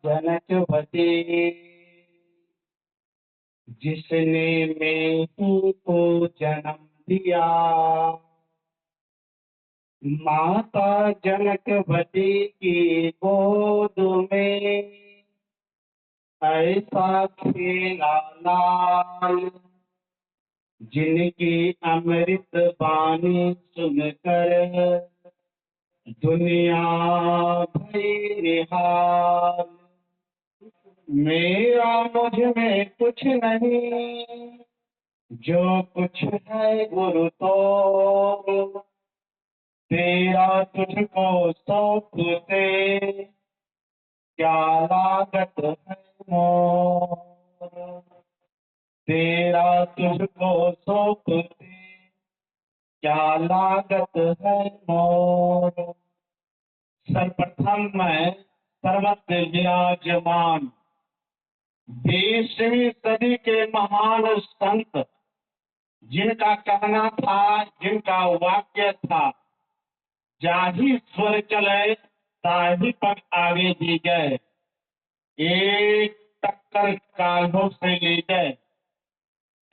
जनकवती जिसने मेरू को जन्म दिया, माता जनकवती की गोद में ऐसा खेला लाल, जिनकी अमृत वाणी सुनकर दुनिया भई निहाल। मेरा मुझ में कुछ नहीं, जो कुछ है गुरु तो तेरा तुझको सौंपते, क्या लागत है मोर। तेरा तुझको सौंपते, क्या लागत है मोर। सर्वप्रथम मैं सर्वत्र विराजमान 20वीं सदी के महान संत, जिनका कहना था, जिनका वाक्य था, जाहि स्वर चले ताहि पग आगे दी गए, एक टक्कर कालों से ले गए।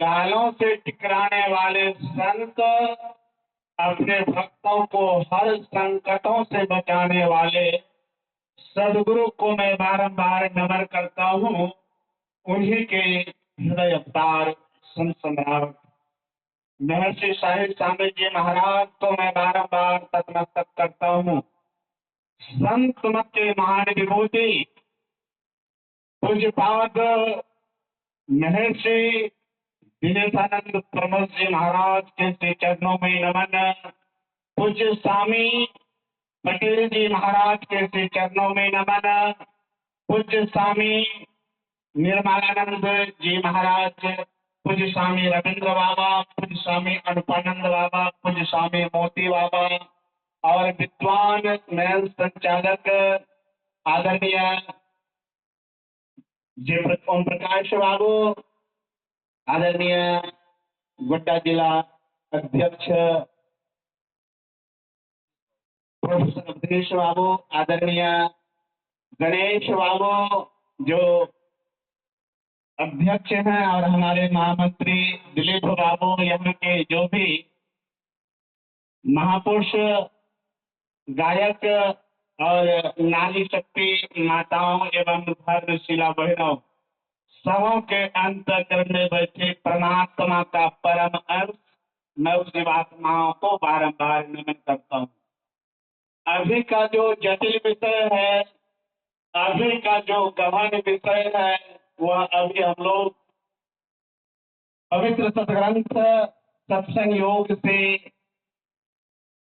कालों से टकराने वाले संत अपने भक्तों को हर संकटों से बचाने वाले सदगुरु को मैं बारंबार नमन करता हूँ। उन्हीं के हृदय अवतार संत सम्राट महर्षि साहिब स्वामी जी महाराज को मैं बारंबार नतमस्तक करता हूँ। संत मत के महान विभूति पूज्यपाद महर्षि दिनेशानंद प्रमोद जी महाराज के श्री चरणों में नमन। पूज्य स्वामी पटेल जी महाराज के श्री चरणों में नमन। पूज्य स्वामी निर्मलानंद जी महाराज, पूज्य स्वामी रविंद्र बाबा, पूज्य स्वामी अनुपानंद बाबा, पूज्य स्वामी मोती बाबा और विद्वान मेल संचालक आदरणीय जय ओम प्रकाश बाबू, आदरणीय गोड्डा जिला अध्यक्ष प्रोफेसर दिनेश बाबू, आदरणीय गणेश बाबू जो अध्यक्ष हैं, और हमारे महामंत्री दिलीप बाबू, यहाँ के जो भी महापुरुष गायक और नारी शक्ति माताओं एवं धर्मशिला बहनों, सबों के अंतःकरण में बैठे परमात्मा का परम अंश मैं उस जीवात्माओं को बारंबार नमन करता हूँ। अभी का जो जटिल विषय है, अभी का जो गहन विषय है, वह अभी हम लोग पवित्र सतग्रंथ सत्संग योग से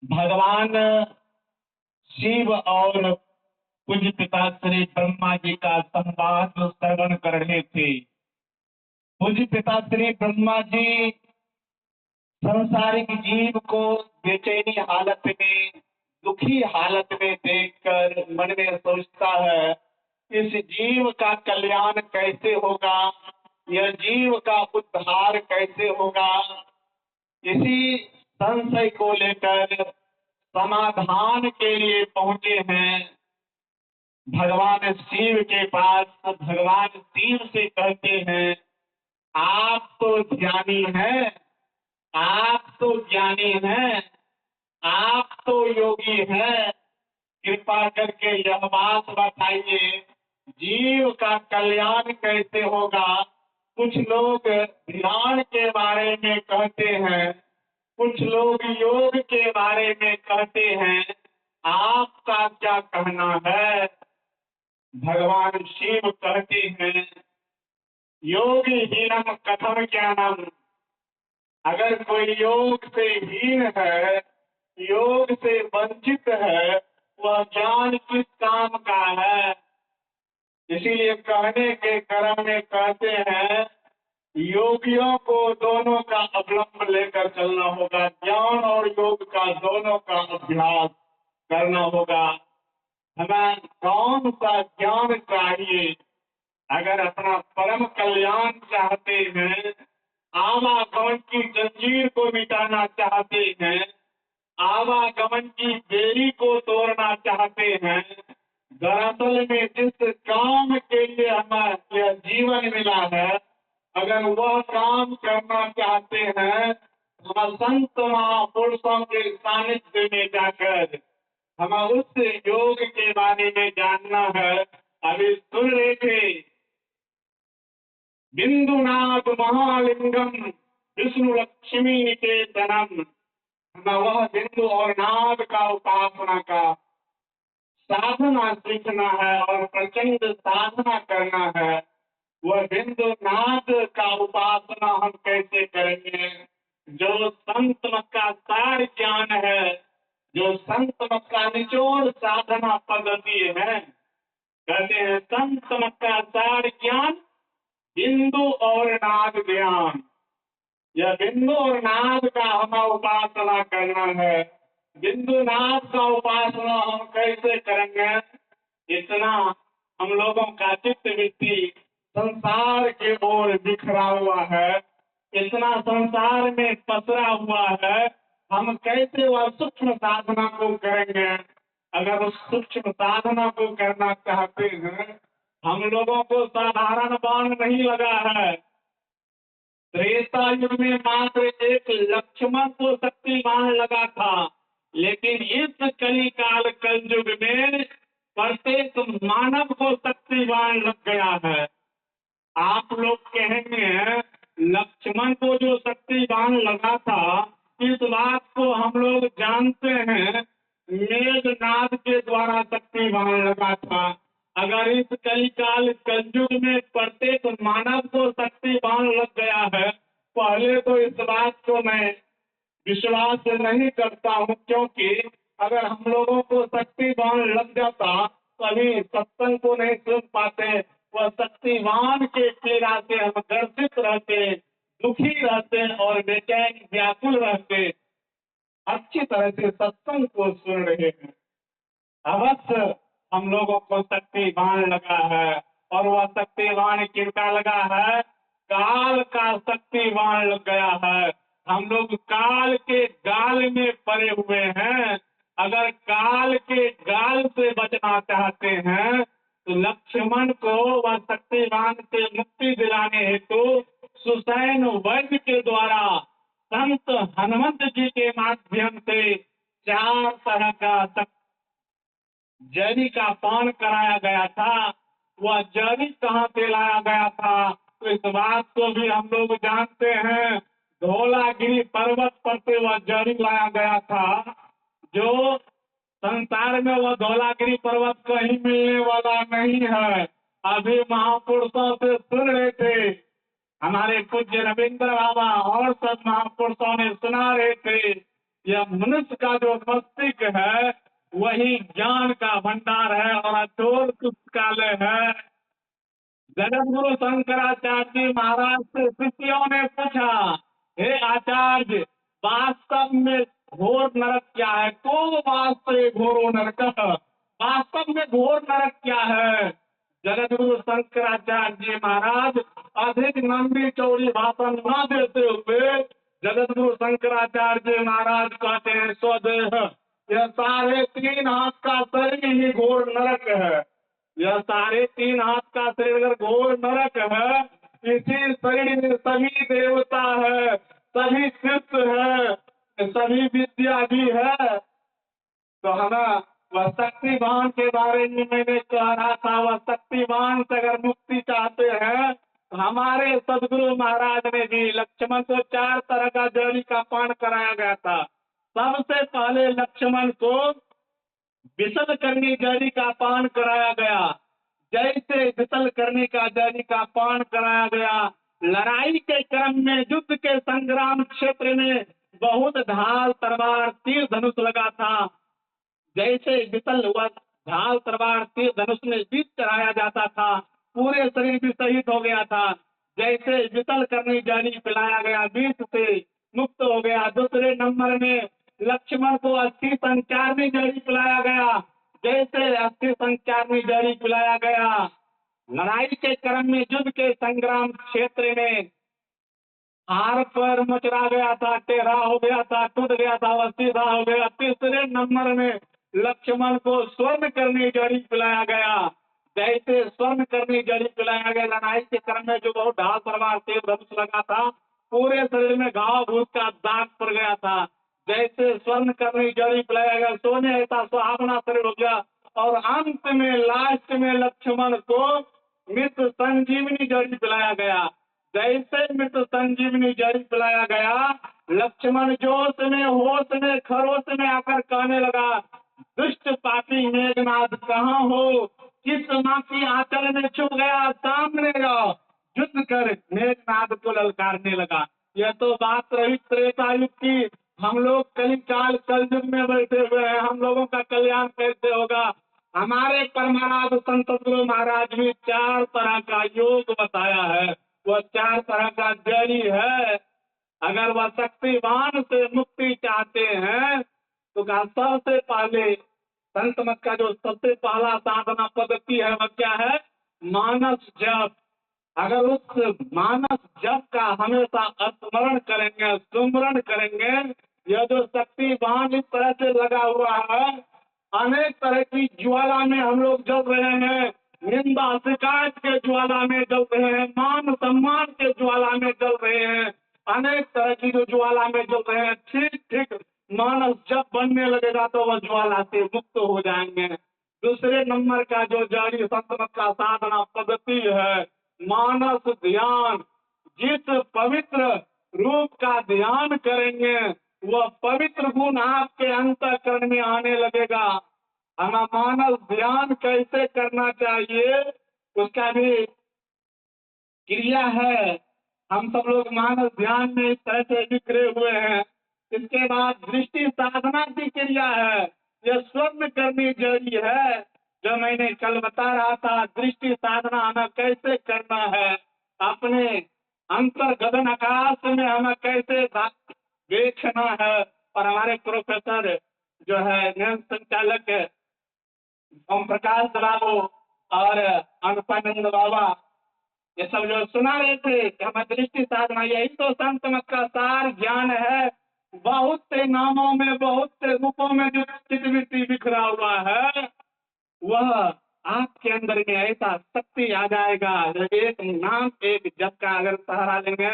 भगवान शिव और पूज्य पिता श्री ब्रह्मा जी का संवाद श्रवण कर रहे थे। पूज्य पिता श्री ब्रह्मा जी संसारिक जीव को बेचैनी हालत में, दुखी हालत में देखकर मन में सोचता है, इस जीव का कल्याण कैसे होगा, यह जीव का उद्धार कैसे होगा। इसी संशय को लेकर समाधान के लिए पहुंचे हैं भगवान शिव के पास। भगवान शिव से कहते हैं, आप तो ज्ञानी हैं, आप तो ज्ञानी हैं, आप तो योगी हैं, कृपा करके यह बात बताइए, जीव का कल्याण कैसे होगा। कुछ लोग ध्यान के बारे में कहते हैं, कुछ लोग योग के बारे में कहते हैं, आपका क्या कहना है। भगवान शिव कहते हैं, योगी हीनम कथम ज्ञानम। अगर कोई योग से हीन है, योग से वंचित है, वह ज्ञान किस काम का है। इसीलिए कहने के क्रम में कहते हैं, योगियों को दोनों का अवलंब लेकर चलना होगा, ज्ञान और योग का दोनों का अभ्यास करना होगा। हमें कौन सा ज्ञान चाहिए। अगर अपना परम कल्याण चाहते हैं, आवागमन की जंजीर को मिटाना चाहते हैं, आवागमन की बेड़ी को तोड़ना करना चाहते हैं, दरअसल में जिस काम के लिए हमें यह जीवन मिला है, अगर वह काम करना चाहते हैं, हम संत महापुरुषों के सानिध्य में जाकर हमें उस योग के बारे में जानना है। अभी सुन रहे थे, बिंदुनाथ महालिंगम विष्णु लक्ष्मी निकेतनम, हमें वह बिंदु और नाद का उपासना का साधना सीखना है और प्रचंड साधना करना है। वह बिंदु नाद का उपासना हम कैसे करेंगे? जो संत मत का सार ज्ञान है, जो संत मत का निचोड़ साधना पद्धति है, कहते हैं संत मत का सार ज्ञान बिंदु और नाद ज्ञान। यह बिंदु और नाद का हमें उपासना करना है। बिंदु नाद का उपासना हम कैसे करेंगे? इतना हम लोगों का चित्त वृत्ति संसार के ओर बिखरा हुआ है, इतना संसार में पसरा हुआ है, हम कैसे वह सूक्ष्म साधना को करेंगे? अगर उस सूक्ष्म साधना को करना चाहते हैं, हम लोगों को साधारण बाण नहीं लगा है। त्रेता युग में मात्र एक लक्ष्मण को शक्तिमान लगा था, लेकिन इस कलिकाल कलयुग में प्रत्येक मानव को शक्तिमान लग गया है। आप लोग कहेंगे लक्ष्मण को जो शक्तिमान लगा था, इस बात को हम लोग जानते हैं, मेघनाद के द्वारा शक्तिमान लगा था। अगर इस कलिकाल कलयुग में प्रत्येक मानव को शक्तिमान लग गया है, पहले तो इस बात को मैं विश्वास नहीं करता हूँ, क्योंकि अगर हम लोगों को शक्तिमान लग जाता तो अभी सत्संग को नहीं सुन पाते। वह शक्तिमान के पीड़ा से हम ग्रसित रहते, दुखी रहते और बेचैन व्याकुल रहते। अच्छी तरह से सत्संग को सुन रहे हैं, अवश्य हम लोगों को शक्तिमान लगा है, और वह शक्तिमान किनका लगा है? काल का शक्तिमान लग गया है। हम लोग काल के गाल में पड़े हुए हैं। अगर काल के गाल से बचना चाहते हैं, तो लक्ष्मण को वह शक्तिमान से मुक्ति दिलाने हेतु सुसैन वैद्य के द्वारा संत हनुमंत जी के माध्यम से 4 तरह का जरी का पान कराया गया था। वह जरी कहाँ से लाया गया था, तो इस बात को भी हम लोग जानते हैं। धौलागिरी पर्वत पर से वह जरी लाया गया था, जो संसार में वह धौलागिरी पर्वत कहीं मिलने वाला नहीं है। अभी महापुरुषों से सुन रहे थे, हमारे पूज्य रविंद्र बाबा और सब महापुरुषों ने सुना रहे थे, यह मनुष्य का जो मस्तिष्क है वही ज्ञान का भंडार है और अचोर पुस्तकालय है। जगतगुरु शंकराचार्य जी महाराज से शिष्यों ने पूछा, हे आचार्य, वास्तव में घोर नरक क्या है? तो वास्तव घोरो नरक, वास्तव में घोर नरक क्या है? जगतगुरु शंकराचार्य जी महाराज अधिक लंबी चौड़ी भाषण न देते हुए जगतगुरु शंकराचार्य जी महाराज कहते हैं, स्वदेह, यह 3.5 हाथ का शरीर ही घोर नरक है। यह 3.5 हाथ का शरीर अगर घोर नरक है, इसी शरीर में सभी देवता है, सभी सिद्ध है, सभी विद्या भी है। तो हमें वह शक्तिवान के बारे में मैंने कह रहा था, वह शक्तिवान से अगर मुक्ति चाहते हैं, तो हमारे सदगुरु महाराज ने भी लक्ष्मण को 4 तरह का जड़ी का पान कराया गया था। सबसे पहले लक्ष्मण को विषद करनी जड़ी का पान कराया गया। जैसे विषद करने का जड़ी का पान कराया गया, लड़ाई के क्रम में, युद्ध के संग्राम क्षेत्र में बहुत ढाल तलवार तीर धनुष लगा था। जैसे विषल हुआ, ढाल तलवार तीर धनुष में बीच चढ़ाया जाता था, पूरे शरीर भी शहीद हो गया था। जैसे विषल करनी जड़ी पिलाया गया, बीच से मुक्त हो गया। दूसरे नंबर में लक्ष्मण को 80 संचारनी जड़ी पिलाया गया, जैसे 80 संचारनी जड़ी पिलाया गया। लड़ाई के क्रम में, युद्ध के संग्राम क्षेत्र में हार पर मचरा गया था, टेढ़ा हो गया था, टूट गया था, वह सीधा हो गया। तीसरे नंबर में लक्ष्मण को स्वर्ण करनी जड़ी पिलाया गया। जैसे स्वर्ण करनी जड़ी पिलाया गया, लड़ाई के क्रम में जो बहुत ढाल तलवार तेज धनुष लगा था, पूरे शरीर में घाव घूस का दाग पड़ गया था। जैसे स्वर्ण करनी जड़ी पिलाया गया, सोने ऐसा सुहावना शरीर हो गया। और अंत में लास्ट में लक्ष्मण को मृत संजीवनी जड़ी पिलाया गया। जैसे मृत संजीवनी जड़ी पिलाया गया, लक्ष्मण जोश में होश में खरोश में आकर कहने लगा, दुष्ट पापी मेघनाथ कहाँ हो, किस माँ की आंचल में छुप गया, सामने आओ, युद्ध कर। मेघनाथ को ललकारने लगा। यह तो बात रही त्रेता युग की। हम लोग कलिकाल कलयुग में बैठे हुए हैं, हम लोगों का कल्याण कैसे होगा। हमारे परमाराध संत गुरु महाराज भी 4 तरह का योग बताया है। वह 4 तरह का जड़ी है। अगर वह शक्तिवान से मुक्ति चाहते हैं तो सबसे पहले संत मत का जो सबसे पहला साधना पद्धति है वह क्या है? मानस जप। अगर उस मानस जप का हमेशा स्मरण करेंगे, सुमरण करेंगे, यह जो शक्तिवान इस तरह से लगा हुआ है, अनेक तरह की ज्वाला में हम लोग जल रहे हैं। निंदा शिकायत के ज्वाला में जल रहे हैं, मान सम्मान के ज्वाला में जल रहे हैं, अनेक तरह की जो ज्वाला में जल रहे हैं। ठीक ठीक मानस जब बनने लगेगा तो वह ज्वाला से मुक्त हो जाएंगे। दूसरे नंबर का जो जड़ी संतमत का साधना पद्धति है, मानस ध्यान। जिस पवित्र रूप का ध्यान करेंगे वह पवित्र गुण आपके अंतःकरण में आने लगेगा। हमें मानस ध्यान कैसे करना चाहिए उसका भी क्रिया है। हम सब लोग मानस ध्यान में इस तरह से बिखरे हुए हैं। इसके बाद दृष्टि साधना की क्रिया है। यह स्वर्ण करनी जड़ी है। जो मैंने कल बता रहा था, दृष्टि साधना हमें कैसे करना है, अपने अंतर गगन आकाश में हमें कैसे देखना है। और हमारे प्रोफेसर जो है न्याय संचालक ओम प्रकाश बाबू और अनुपानंद बाबा, ये सब जो सुना रहे थे कि हमें दृष्टि साधना, यही तो संत मत का सार ज्ञान है। बहुत से नामों में, बहुत से रूपों में जो चित्तवृत्ति बिखरा हुआ है, वह आपके अंदर में ऐसा शक्ति आ जाएगा। एक नाम एक जप का अगर सहारा लेंगे,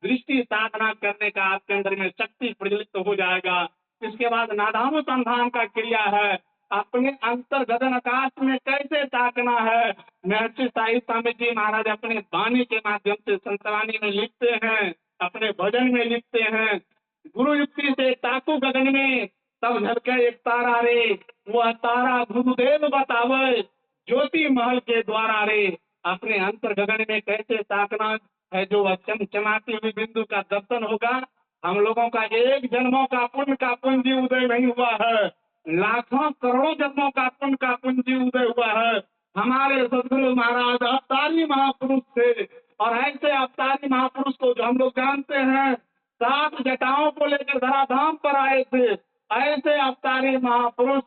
दृष्टि साधना करने का आपके अंदर में शक्ति प्रज्वलित हो जाएगा। इसके बाद नादानुसंधान का क्रिया है। अपने अंतर गगन आकाश में कैसे ताकना है। महर्षि साई स्वामी जी महाराज अपने वाणी के माध्यम से संतवाणी में लिखते हैं, अपने भजन में लिखते हैं, गुरु युक्ति से ताकू गगन में तब झलके एक तारा रे, वह तारा गुरुदेव बतावे, ज्योति महल के द्वारा रे। अपने अंतर गगन में कैसे ताकना है, जो वह चमचमाती हुई बिंदु का दर्शन होगा। हम लोगों का एक जन्मों का पुण्य उदय नहीं हुआ है, लाखों करोड़ों जन्मों का पुण्य उदय हुआ है। हमारे सदगुरु महाराज अवतारी महापुरुष थे, और ऐसे अवतारी महापुरुष को जो हम लोग जानते हैं, 7 जटाओं को लेकर धराधाम पर आए थे। ऐसे अवतारी महापुरुष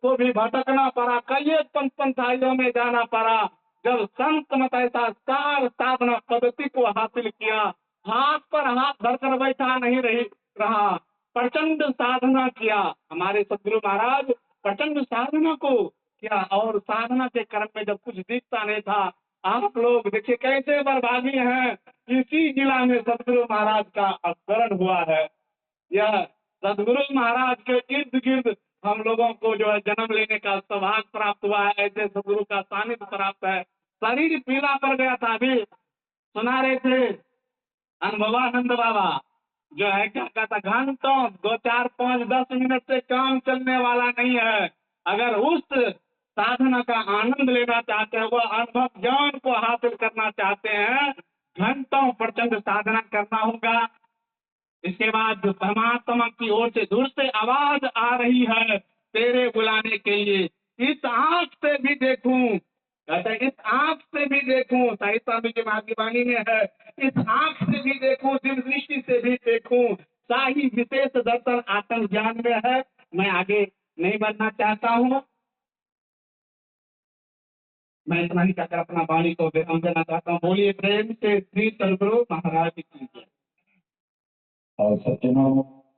को भी भटकना पड़ा, कई पंथाइयों में जाना पड़ा। जब संत मत ऐसा सार साधना पद्धति को हासिल किया, हाथ पर हाथ धरकर बैठा नहीं रहा, प्रचंड साधना किया। हमारे सदगुरु महाराज प्रचंड साधना को किया, और साधना के क्रम में जब कुछ दिखता नहीं था, आप लोग देखिए कैसे बर्बादी है। इसी जिला में सदगुरु महाराज का स्मरण हुआ है। यह सदगुरु महाराज के इर्द गिर्द हम लोगों को जो है जन्म लेने का सौभाग्य प्राप्त हुआ है। ऐसे सदगुरु का सानिध्य प्राप्त है। शरीर पीला पड़ गया था, अभी सुना रहे थे अनुभवानंद बाबा, जो है क्या कहता, घंटों 2, 4, 5, 10 मिनट से काम चलने वाला नहीं है। अगर उस साधना का आनंद लेना चाहते हैं, वह अनुभव ज्ञान को हासिल करना चाहते हैं, घंटों प्रचंड साधना करना होगा। इसके बाद परमात्मा की ओर से दूर से आवाज आ रही है तेरे बुलाने के लिए, इस आंख से भी देखूं, इस आंख से भी देखूं, साई स्वामी जी महावाणी में है, इस आंख से भी देखूं, दिल दृष्टि से भी देखूं, शाही विशेष दर्शन आत्म ज्ञान में है। मैं आगे नहीं बढ़ना चाहता हूँ, मैं इतना ही कहकर अपना वाणी को विराम देना चाहता हूँ। बोलिए प्रेम से श्री सदगुरु महाराज की जय। और सज्जनों,